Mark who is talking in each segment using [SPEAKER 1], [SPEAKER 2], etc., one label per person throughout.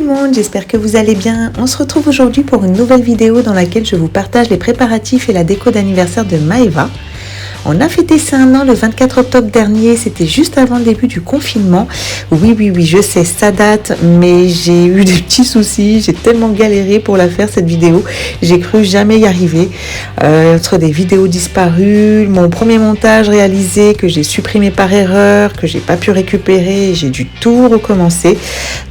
[SPEAKER 1] le monde, j'espère que vous allez bien. On se retrouve aujourd'hui pour une nouvelle vidéo dans laquelle je vous partage les préparatifs et la déco d'anniversaire de Maeva. On a fêté ses 1 an le 24 octobre dernier, c'était juste avant le début du confinement. Oui, je sais, ça date, mais j'ai eu des petits soucis, j'ai tellement galéré pour la faire cette vidéo, j'ai cru jamais y arriver. Entre des vidéos disparues, mon premier montage réalisé que j'ai supprimé par erreur, que j'ai pas pu récupérer, j'ai dû tout recommencer.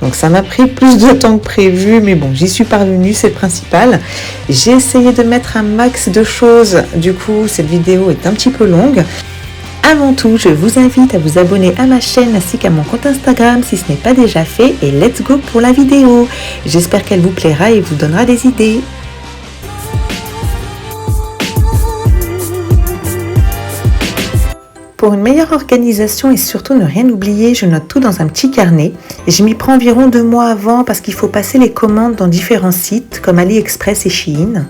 [SPEAKER 1] Donc ça m'a pris plus de temps que prévu, mais bon, j'y suis parvenue, c'est le principal. J'ai essayé de mettre un max de choses, du coup cette vidéo est un petit peu longue. Avant tout, je vous invite à vous abonner à ma chaîne ainsi qu'à mon compte Instagram si ce n'est pas déjà fait et let's go pour la vidéo. J'espère qu'elle vous plaira et vous donnera des idées. Pour une meilleure organisation et surtout ne rien oublier, je note tout dans un petit carnet. Je m'y prends environ 2 mois avant parce qu'il faut passer les commandes dans différents sites comme AliExpress et Shein.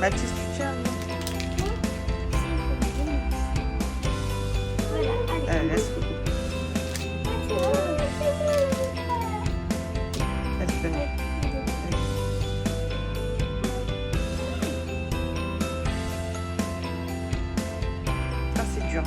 [SPEAKER 1] Baptiste, tu tiens. Laisse. Ça c'est dur.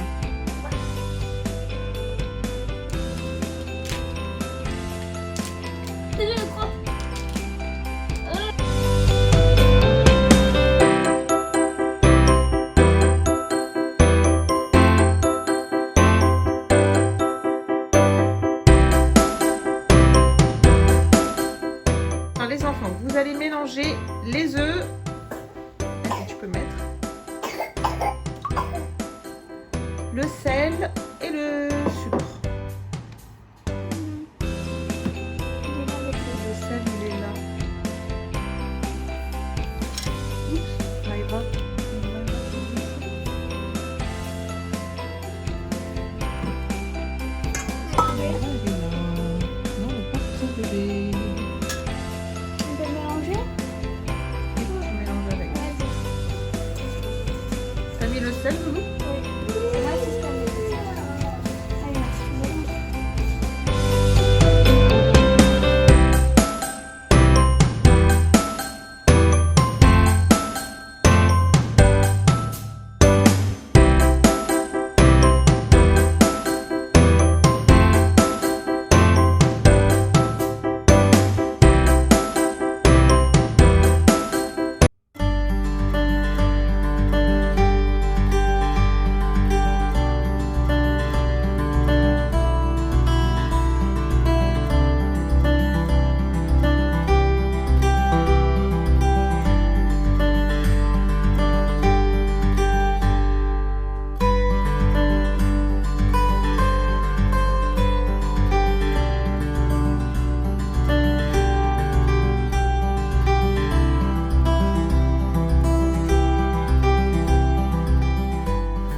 [SPEAKER 1] Les enfants, vous allez mélanger les œufs. Allez, tu peux mettre le sel et le sucre. Le sel, il est là. Oups, Maeva. Non, le partout, bébé. T'as mis le sel, Loulou?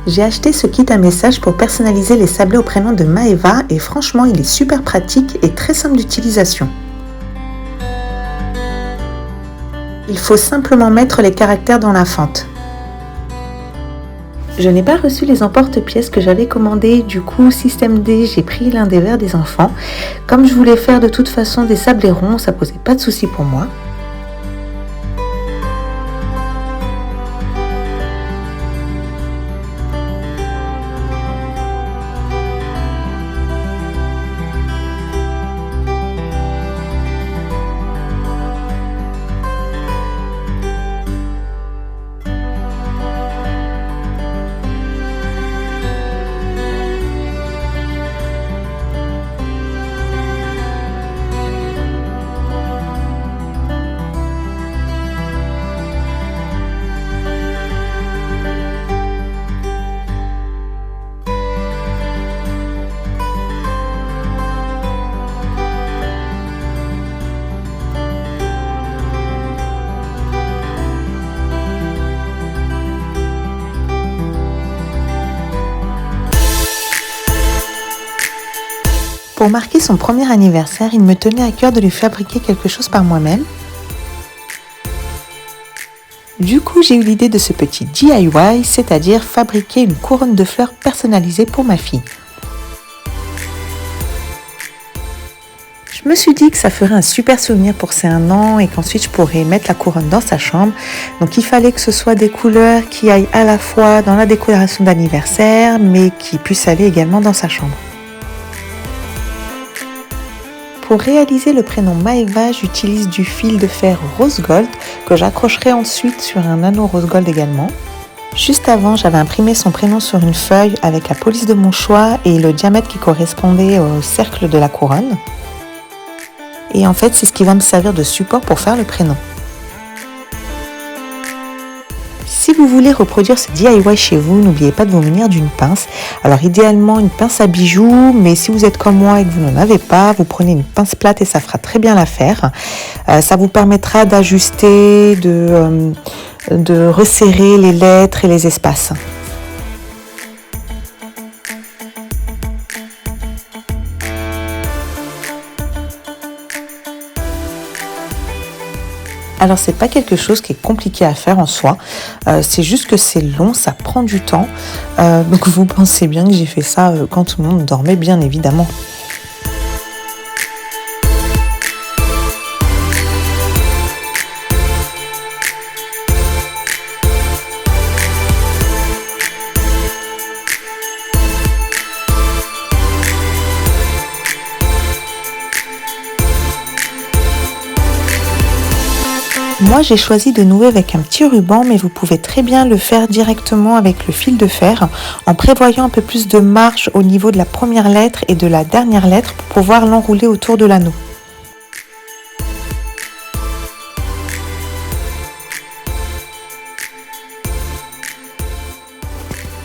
[SPEAKER 1] J'ai acheté ce kit à message pour personnaliser les sablés au prénom de Maeva et franchement il est super pratique et très simple d'utilisation. Il faut simplement mettre les caractères dans la fente. Je n'ai pas reçu les emporte-pièces que j'avais commandés, du coup système D, j'ai pris l'un des verres des enfants. Comme je voulais faire de toute façon des sablés ronds, ça posait pas de souci pour moi. Pour marquer son premier anniversaire, il me tenait à cœur de lui fabriquer quelque chose par moi-même. Du coup, j'ai eu l'idée de ce petit DIY, c'est-à-dire fabriquer une couronne de fleurs personnalisée pour ma fille. Je me suis dit que ça ferait un super souvenir pour ses 1 an et qu'ensuite je pourrais mettre la couronne dans sa chambre. Donc il fallait que ce soit des couleurs qui aillent à la fois dans la décoration d'anniversaire, mais qui puissent aller également dans sa chambre. Pour réaliser le prénom Maeva, j'utilise du fil de fer rose gold que j'accrocherai ensuite sur un anneau rose gold également. Juste avant, j'avais imprimé son prénom sur une feuille avec la police de mon choix et le diamètre qui correspondait au cercle de la couronne. Et en fait, c'est ce qui va me servir de support pour faire le prénom. Si vous voulez reproduire ce DIY chez vous, n'oubliez pas de vous munir d'une pince. Alors idéalement une pince à bijoux, mais si vous êtes comme moi et que vous n'en avez pas, vous prenez une pince plate et ça fera très bien l'affaire. Ça vous permettra d'ajuster, de resserrer les lettres et les espaces. Alors c'est pas quelque chose qui est compliqué à faire en soi, c'est juste que c'est long, ça prend du temps, donc vous pensez bien que j'ai fait ça quand tout le monde dormait bien évidemment. Moi j'ai choisi de nouer avec un petit ruban, mais vous pouvez très bien le faire directement avec le fil de fer en prévoyant un peu plus de marge au niveau de la première lettre et de la dernière lettre pour pouvoir l'enrouler autour de l'anneau.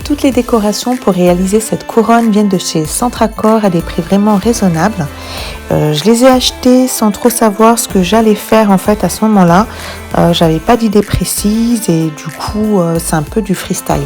[SPEAKER 1] Toutes les décorations pour réaliser cette couronne viennent de chez Centracor à des prix vraiment raisonnables. Je les ai achetées sans trop savoir ce que j'allais faire en fait à ce moment-là. J'avais pas d'idée précise et du coup c'est un peu du freestyle.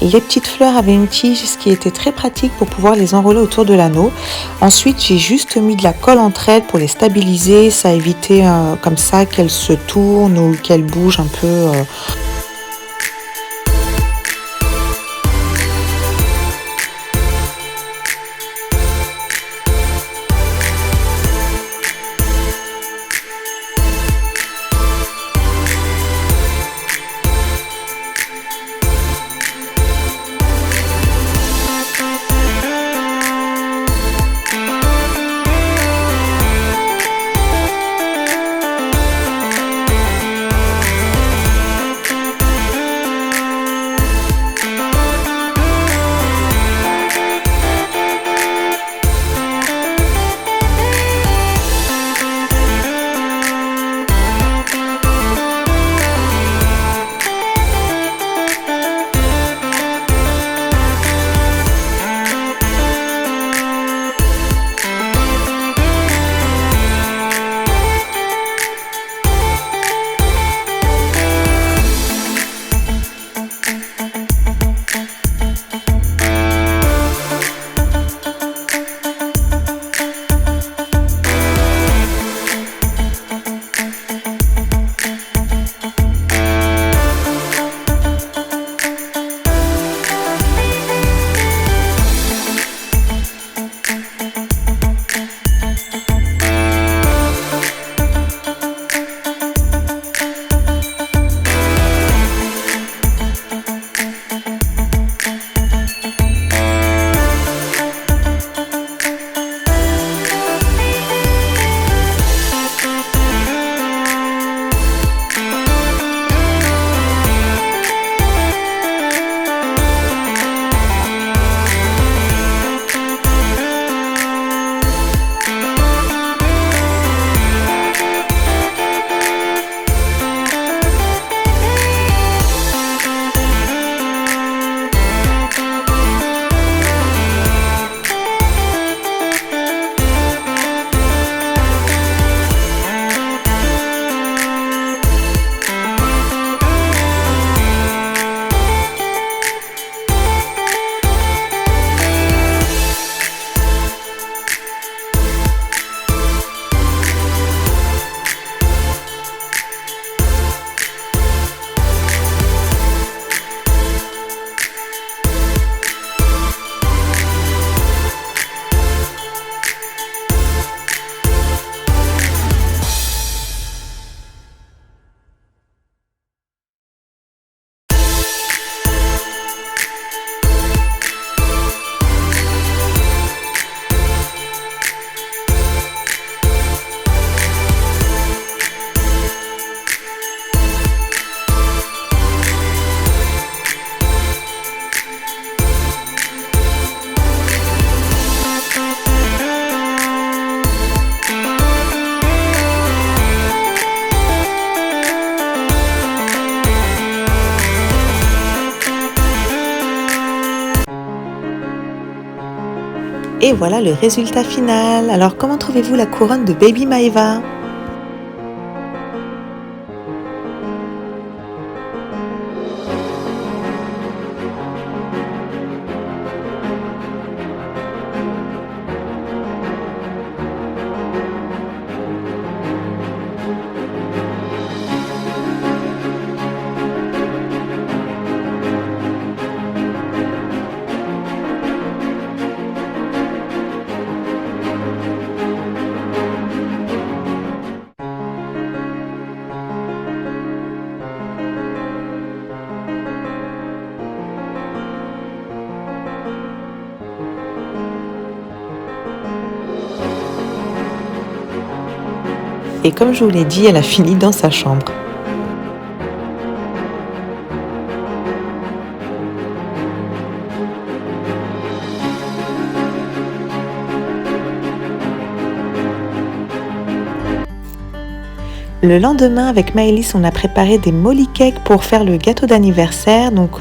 [SPEAKER 1] Les petites fleurs avaient une tige, ce qui était très pratique pour pouvoir les enrouler autour de l'anneau. Ensuite, j'ai juste mis de la colle entre elles pour les stabiliser. Ça a évité comme ça qu'elles se tournent ou qu'elles bougent un peu. Et voilà le résultat final. Alors comment trouvez-vous la couronne de Baby Maeva ? Et comme je vous l'ai dit, elle a fini dans sa chambre. Le lendemain, avec Maëlys, on a préparé des molly cakes pour faire le gâteau d'anniversaire. Donc,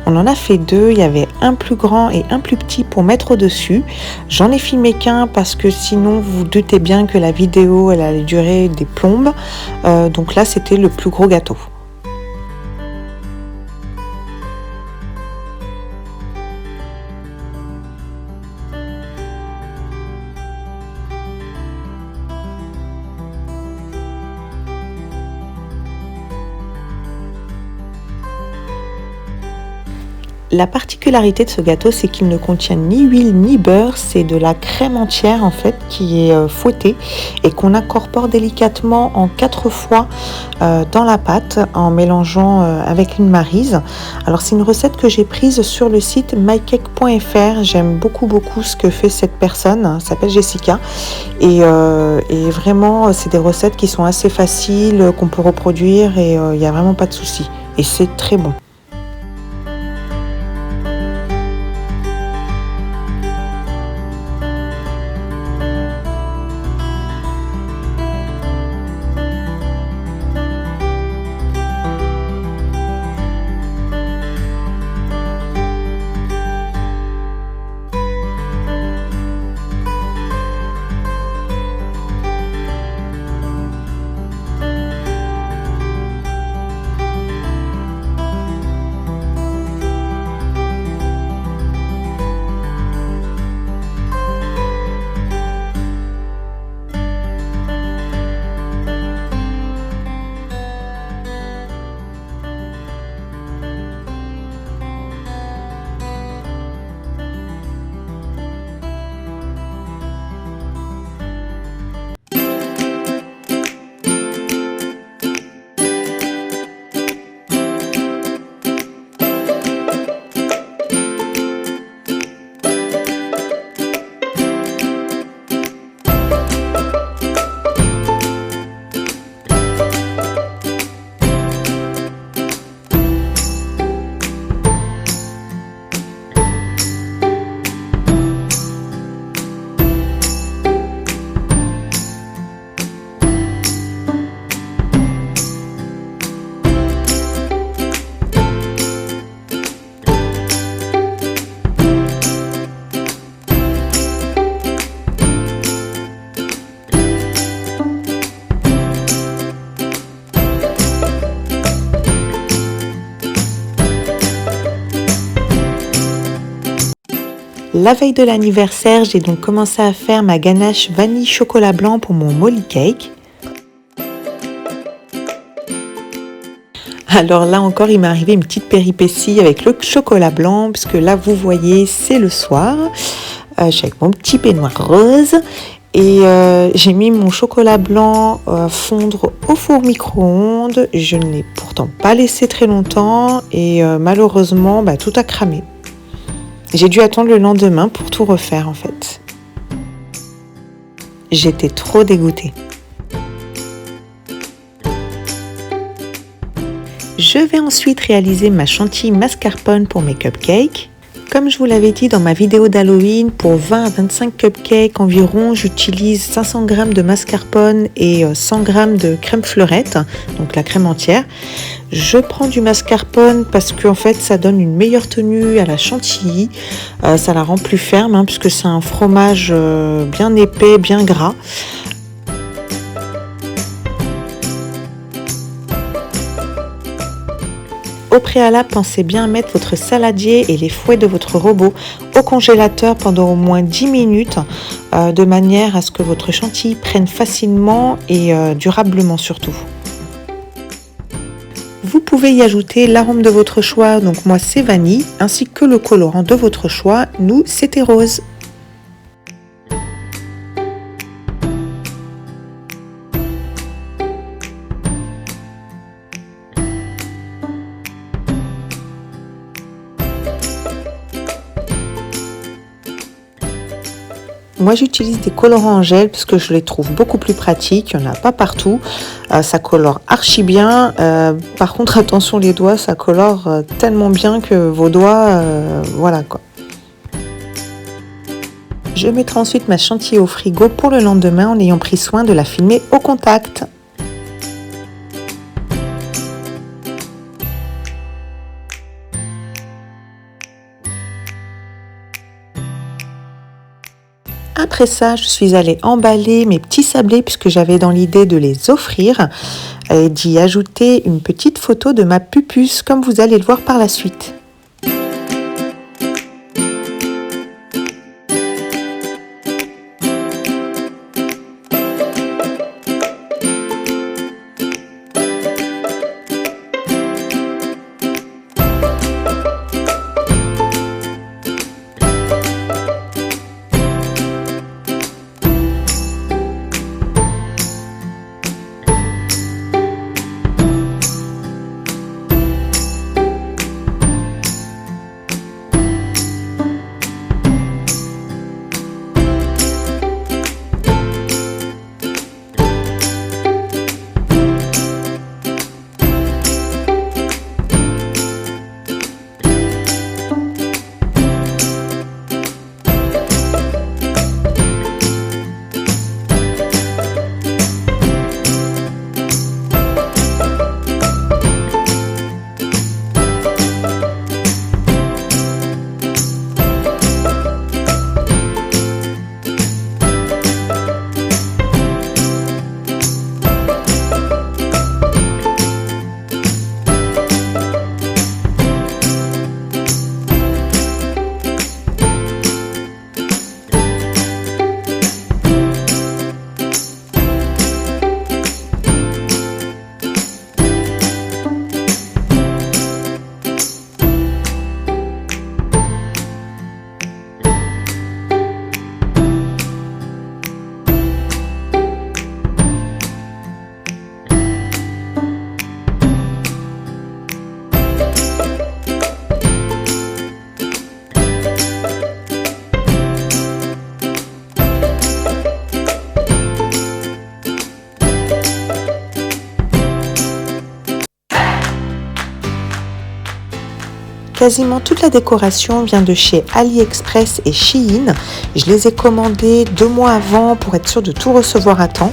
[SPEAKER 1] on en a fait 2. Il y avait un plus grand et un plus petit pour mettre au-dessus. J'en ai filmé qu'un parce que sinon, vous vous doutez bien que la vidéo, elle allait durer des plombes. Donc là, c'était le plus gros gâteau. La particularité de ce gâteau, c'est qu'il ne contient ni huile ni beurre, c'est de la crème entière en fait qui est fouettée et qu'on incorpore délicatement en 4 fois dans la pâte en mélangeant avec une maryse. Alors c'est une recette que j'ai prise sur le site mycake.fr. J'aime beaucoup ce que fait cette personne, elle s'appelle Jessica et vraiment c'est des recettes qui sont assez faciles, qu'on peut reproduire et il n'y a vraiment pas de souci et c'est très bon. La veille de l'anniversaire, j'ai donc commencé à faire ma ganache vanille chocolat blanc pour mon molly cake. Alors là encore, il m'est arrivé une petite péripétie avec le chocolat blanc, puisque là, vous voyez, c'est le soir. Je suis avec mon petit peignoir rose. Et j'ai mis mon chocolat blanc fondre au four micro-ondes. Je ne l'ai pourtant pas laissé très longtemps et malheureusement, tout a cramé. J'ai dû attendre le lendemain pour tout refaire en fait. J'étais trop dégoûtée. Je vais ensuite réaliser ma chantilly mascarpone pour mes cupcakes. Comme je vous l'avais dit dans ma vidéo d'Halloween, pour 20 à 25 cupcakes environ, j'utilise 500 g de mascarpone et 100 g de crème fleurette, donc la crème entière. Je prends du mascarpone parce que en fait, ça donne une meilleure tenue à la chantilly, ça la rend plus ferme puisque c'est un fromage bien épais, bien gras. Au préalable, pensez bien à mettre votre saladier et les fouets de votre robot au congélateur pendant au moins 10 minutes, de manière à ce que votre chantilly prenne facilement et durablement surtout. Vous pouvez y ajouter l'arôme de votre choix, donc moi c'est vanille, ainsi que le colorant de votre choix, nous c'était rose. Moi j'utilise des colorants en gel parce que je les trouve beaucoup plus pratiques, il n'y en a pas partout, ça colore archi bien, par contre attention les doigts, ça colore tellement bien que vos doigts, voilà quoi. Je mettrai ensuite ma chantilly au frigo pour le lendemain en ayant pris soin de la filmer au contact. Après ça, je suis allée emballer mes petits sablés puisque j'avais dans l'idée de les offrir et d'y ajouter une petite photo de ma pupuce comme vous allez le voir par la suite. Quasiment toute la décoration vient de chez AliExpress et Shein. Je les ai commandés 2 mois avant pour être sûr de tout recevoir à temps.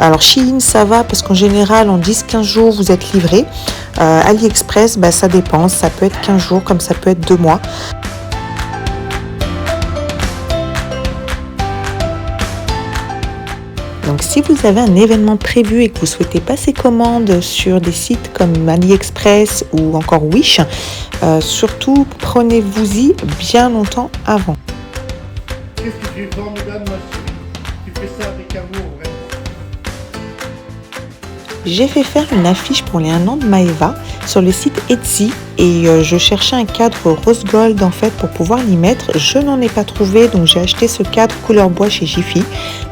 [SPEAKER 1] Alors Shein ça va parce qu'en général en 10-15 jours vous êtes livré. AliExpress ça dépend, ça peut être 15 jours comme ça peut être 2 mois. Donc si vous avez un événement prévu et que vous souhaitez passer commande sur des sites comme AliExpress ou encore Wish, surtout prenez-vous-y bien longtemps avant.
[SPEAKER 2] Qu'est-ce que tu es formidable ma chérie. Tu fais ça avec amour vraiment.
[SPEAKER 1] J'ai fait faire une affiche pour les 1 an de Maeva sur le site Etsy et je cherchais un cadre rose gold en fait pour pouvoir l'y mettre. Je n'en ai pas trouvé donc j'ai acheté ce cadre couleur bois chez Jiffy.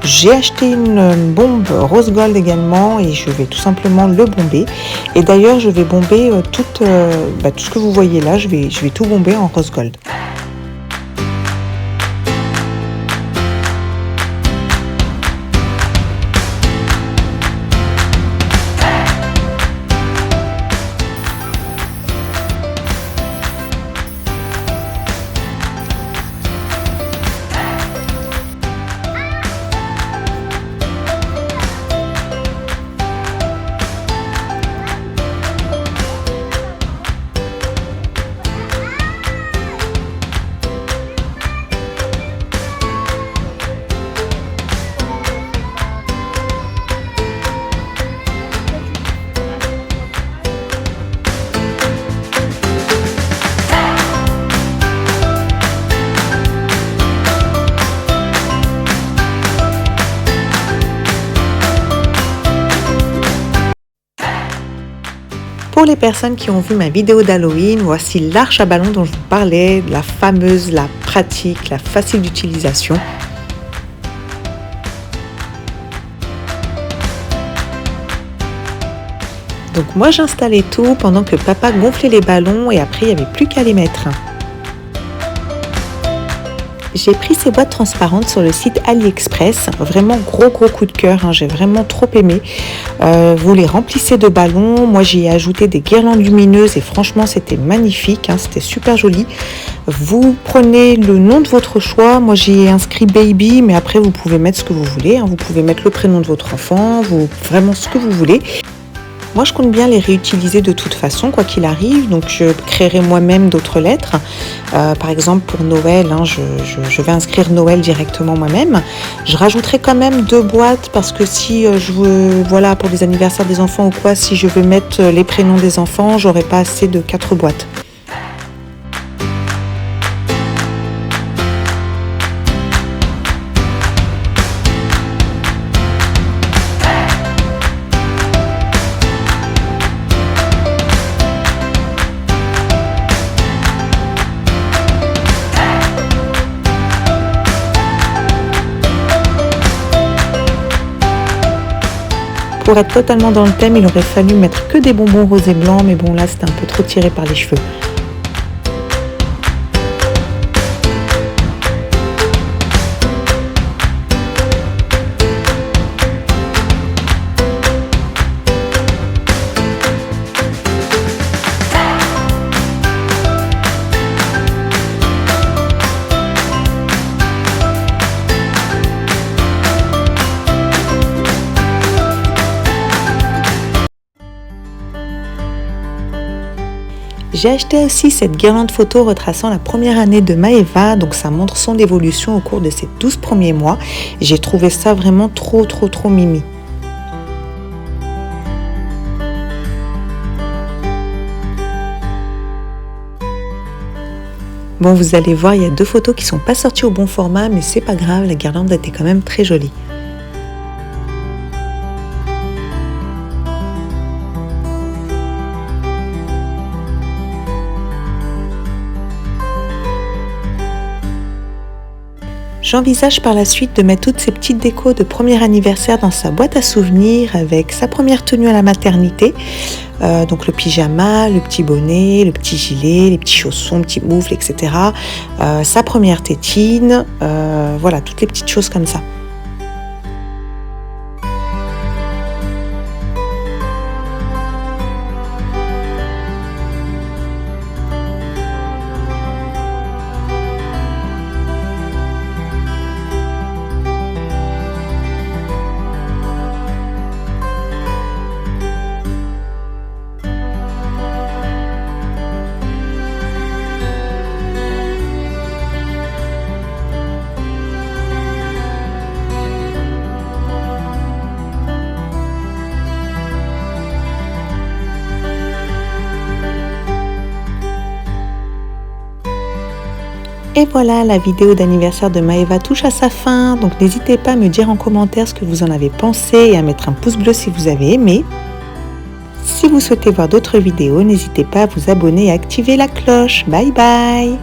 [SPEAKER 1] J'ai acheté une bombe rose gold également et je vais tout simplement le bomber. Et d'ailleurs je vais bomber tout ce que vous voyez là, je vais tout bomber en rose gold. Pour les personnes qui ont vu ma vidéo d'Halloween, voici l'arche à ballon dont je vous parlais, la fameuse, la pratique, la facile d'utilisation. Donc moi j'installais tout pendant que papa gonflait les ballons et après il n'y avait plus qu'à les mettre. J'ai pris ces boîtes transparentes sur le site AliExpress, vraiment gros coup de cœur, j'ai vraiment trop aimé. Vous les remplissez de ballons, moi j'y ai ajouté des guirlandes lumineuses et franchement c'était magnifique, c'était super joli. Vous prenez le nom de votre choix, moi j'y ai inscrit baby, mais après vous pouvez mettre ce que vous voulez, vous pouvez mettre le prénom de votre enfant, vraiment ce que vous voulez. Moi, je compte bien les réutiliser de toute façon, quoi qu'il arrive. Donc, je créerai moi-même d'autres lettres. Par exemple, pour Noël, je vais inscrire Noël directement moi-même. Je rajouterai quand même 2 boîtes parce que si je veux, voilà, pour les anniversaires des enfants ou quoi, si je veux mettre les prénoms des enfants, j'aurai pas assez de 4 boîtes. Pour être totalement dans le thème, il aurait fallu mettre que des bonbons roses et blancs, mais bon là c'était un peu trop tiré par les cheveux. J'ai acheté aussi cette guirlande photo retraçant la première année de Maeva, donc ça montre son évolution au cours de ces 12 premiers mois. J'ai trouvé ça vraiment trop mimi. Bon, vous allez voir, il y a 2 photos qui sont pas sorties au bon format, mais c'est pas grave, la guirlande était quand même très jolie. J'envisage par la suite de mettre toutes ces petites décos de premier anniversaire dans sa boîte à souvenirs avec sa première tenue à la maternité, donc le pyjama, le petit bonnet, le petit gilet, les petits chaussons, petits moufles, etc. Sa première tétine, voilà, toutes les petites choses comme ça. Et voilà, la vidéo d'anniversaire de Maeva touche à sa fin, donc n'hésitez pas à me dire en commentaire ce que vous en avez pensé et à mettre un pouce bleu si vous avez aimé. Si vous souhaitez voir d'autres vidéos, n'hésitez pas à vous abonner et à activer la cloche. Bye bye!